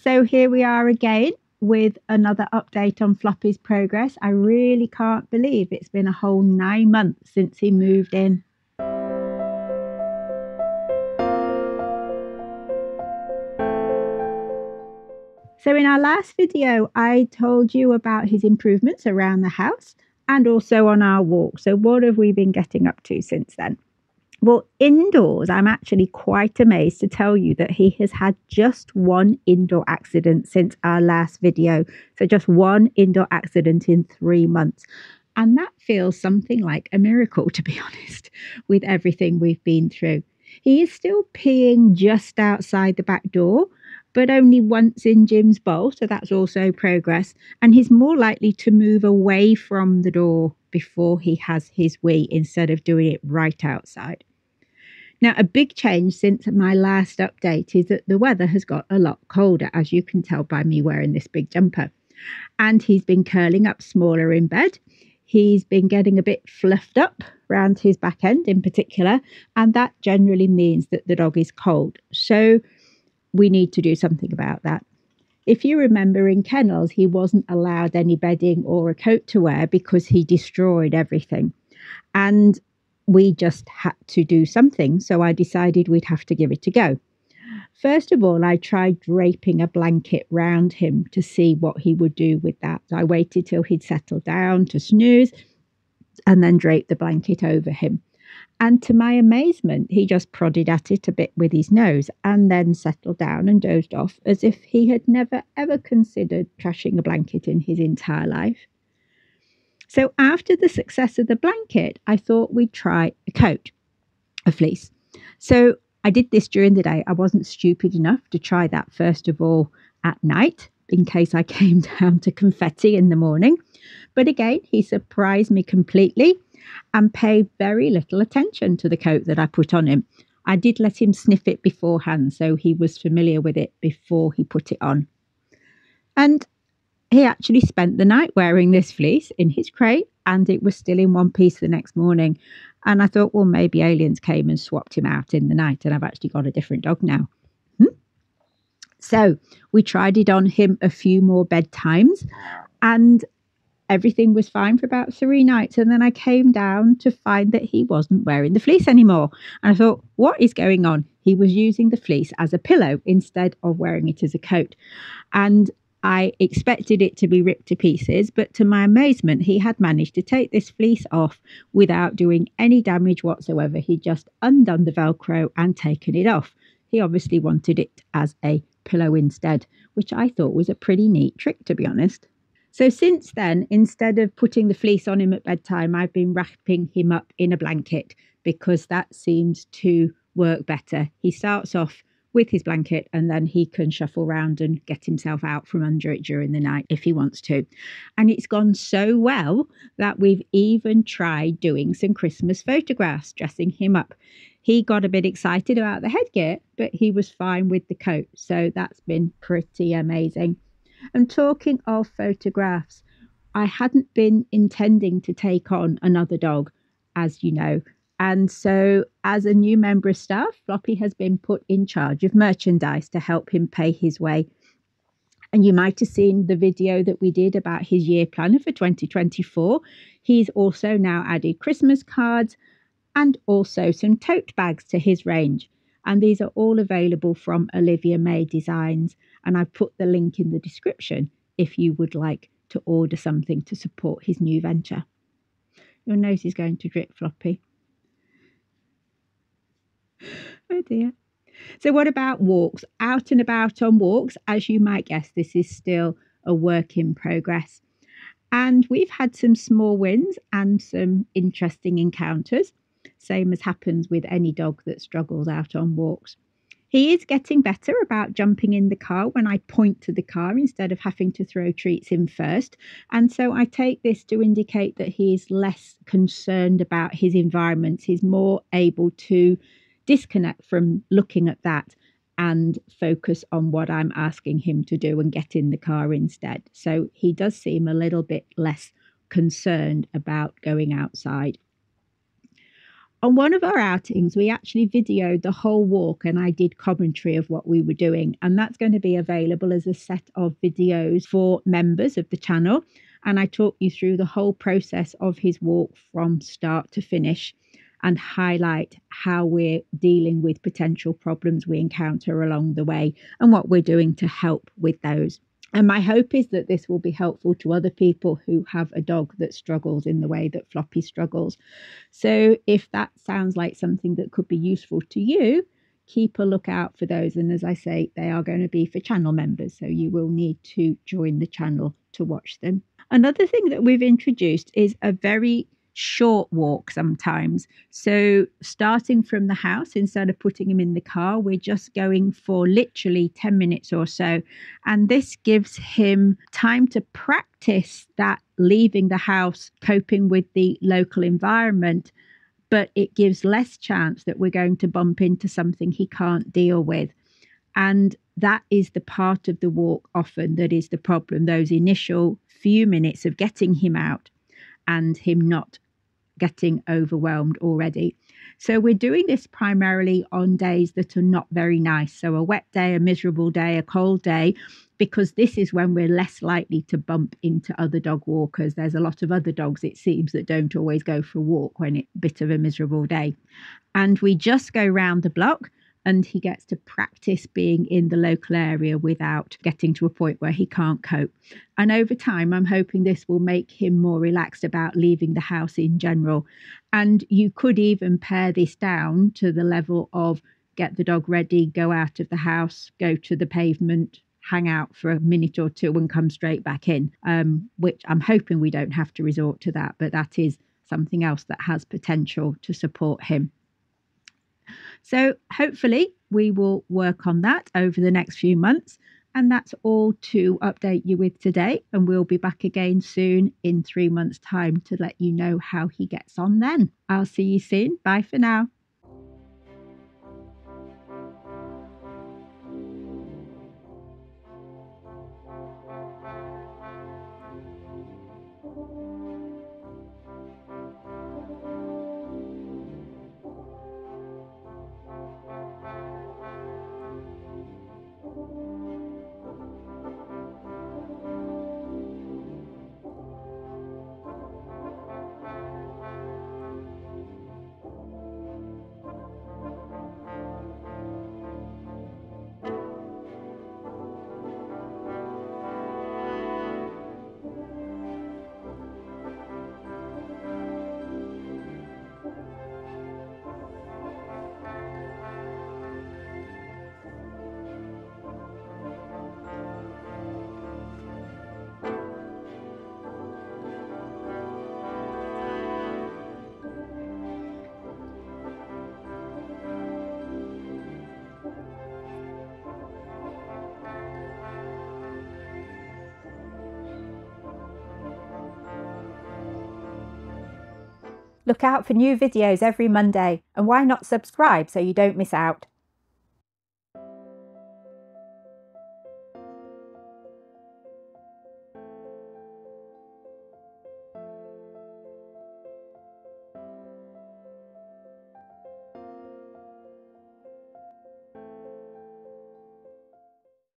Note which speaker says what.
Speaker 1: So here we are again with another update on Floppy's progress. I really can't believe it's been a whole 9 months since he moved in. So in our last video, I told you about his improvements around the house and also on our walk. So what have we been getting up to since then? Well, indoors, I'm actually quite amazed to tell you that he has had just one indoor accident since our last video. So just one indoor accident in 3 months. And that feels something like a miracle, to be honest, with everything we've been through. He is still peeing just outside the back door, but only once in Jim's bowl. So that's also progress. And he's more likely to move away from the door before he has his wee instead of doing it right outside. Now, a big change since my last update is that the weather has got a lot colder, as you can tell by me wearing this big jumper. And he's been curling up smaller in bed. He's been getting a bit fluffed up around his back end in particular, and that generally means that the dog is cold. So we need to do something about that. If you remember, in kennels, he wasn't allowed any bedding or a coat to wear because he destroyed everything. And we just had to do something, so I decided we'd have to give it a go. First of all, I tried draping a blanket round him to see what he would do with that. I waited till he'd settled down to snooze and then draped the blanket over him. And to my amazement, he just prodded at it a bit with his nose and then settled down and dozed off as if he had never ever considered trashing a blanket in his entire life. So after the success of the blanket, I thought we'd try a coat, a fleece. So I did this during the day. I wasn't stupid enough to try that first of all at night in case I came down to confetti in the morning. But again, he surprised me completely and paid very little attention to the coat that I put on him. I did let him sniff it beforehand, so he was familiar with it before he put it on. And he actually spent the night wearing this fleece in his crate, and it was still in one piece the next morning. And I thought, well, maybe aliens came and swapped him out in the night, and I've actually got a different dog now. So we tried it on him a few more bedtimes, and everything was fine for about 3 nights. And then I came down to find that he wasn't wearing the fleece anymore. And I thought, what is going on? He was using the fleece as a pillow instead of wearing it as a coat. And I expected it to be ripped to pieces, but to my amazement, he had managed to take this fleece off without doing any damage whatsoever. He'd just undone the Velcro and taken it off. He obviously wanted it as a pillow instead, which I thought was a pretty neat trick, to be honest. So since then, instead of putting the fleece on him at bedtime, I've been wrapping him up in a blanket because that seems to work better. He starts off with his blanket and then he can shuffle around and get himself out from under it during the night if he wants to. And it's gone so well that we've even tried doing some Christmas photographs, dressing him up. He got a bit excited about the headgear, but he was fine with the coat. So that's been pretty amazing. And talking of photographs, I hadn't been intending to take on another dog, as you know. And so as a new member of staff, Floppy has been put in charge of merchandise to help him pay his way. And you might have seen the video that we did about his year planner for 2024. He's also now added Christmas cards and also some tote bags to his range. And these are all available from Olivia May Designs. And I've put the link in the description if you would like to order something to support his new venture. Your nose is going to drip, Floppy. Oh dear. So what about walks? Out and about on walks, as you might guess, this is still a work in progress. And we've had some small wins and some interesting encounters, same as happens with any dog that struggles out on walks. He is getting better about jumping in the car when I point to the car instead of having to throw treats in first. And so I take this to indicate that he is less concerned about his environment. He's more able to disconnect from looking at that and focus on what I'm asking him to do and get in the car instead. So he does seem a little bit less concerned about going outside. On one of our outings, we actually videoed the whole walk and I did commentary of what we were doing. And that's going to be available as a set of videos for members of the channel. And I talk you through the whole process of his walk from start to finish and highlight how we're dealing with potential problems we encounter along the way and what we're doing to help with those. And my hope is that this will be helpful to other people who have a dog that struggles in the way that Floppy struggles. So if that sounds like something that could be useful to you, keep a lookout for those. And as I say, they are going to be for channel members. So you will need to join the channel to watch them. Another thing that we've introduced is a very short walk sometimes. So starting from the house, instead of putting him in the car, we're just going for literally 10 minutes or so. And this gives him time to practice that leaving the house, coping with the local environment, but it gives less chance that we're going to bump into something he can't deal with. And that is the part of the walk often that is the problem, those initial few minutes of getting him out and him not getting overwhelmed already. So we're doing this primarily on days that are not very nice. So a wet day, a miserable day, a cold day, because this is when we're less likely to bump into other dog walkers. There's a lot of other dogs, it seems, that don't always go for a walk when it's a bit of a miserable day. And we just go round the block and he gets to practice being in the local area without getting to a point where he can't cope. And over time, I'm hoping this will make him more relaxed about leaving the house in general. And you could even pare this down to the level of get the dog ready, go out of the house, go to the pavement, hang out for a minute or two and come straight back in, which I'm hoping we don't have to resort to that. But that is something else that has potential to support him. So hopefully we will work on that over the next few months. And that's all to update you with today. And we'll be back again soon in 3 months' time to let you know how he gets on then. I'll see you soon. Bye for now. Look out for new videos every Monday, and why not subscribe so you don't miss out?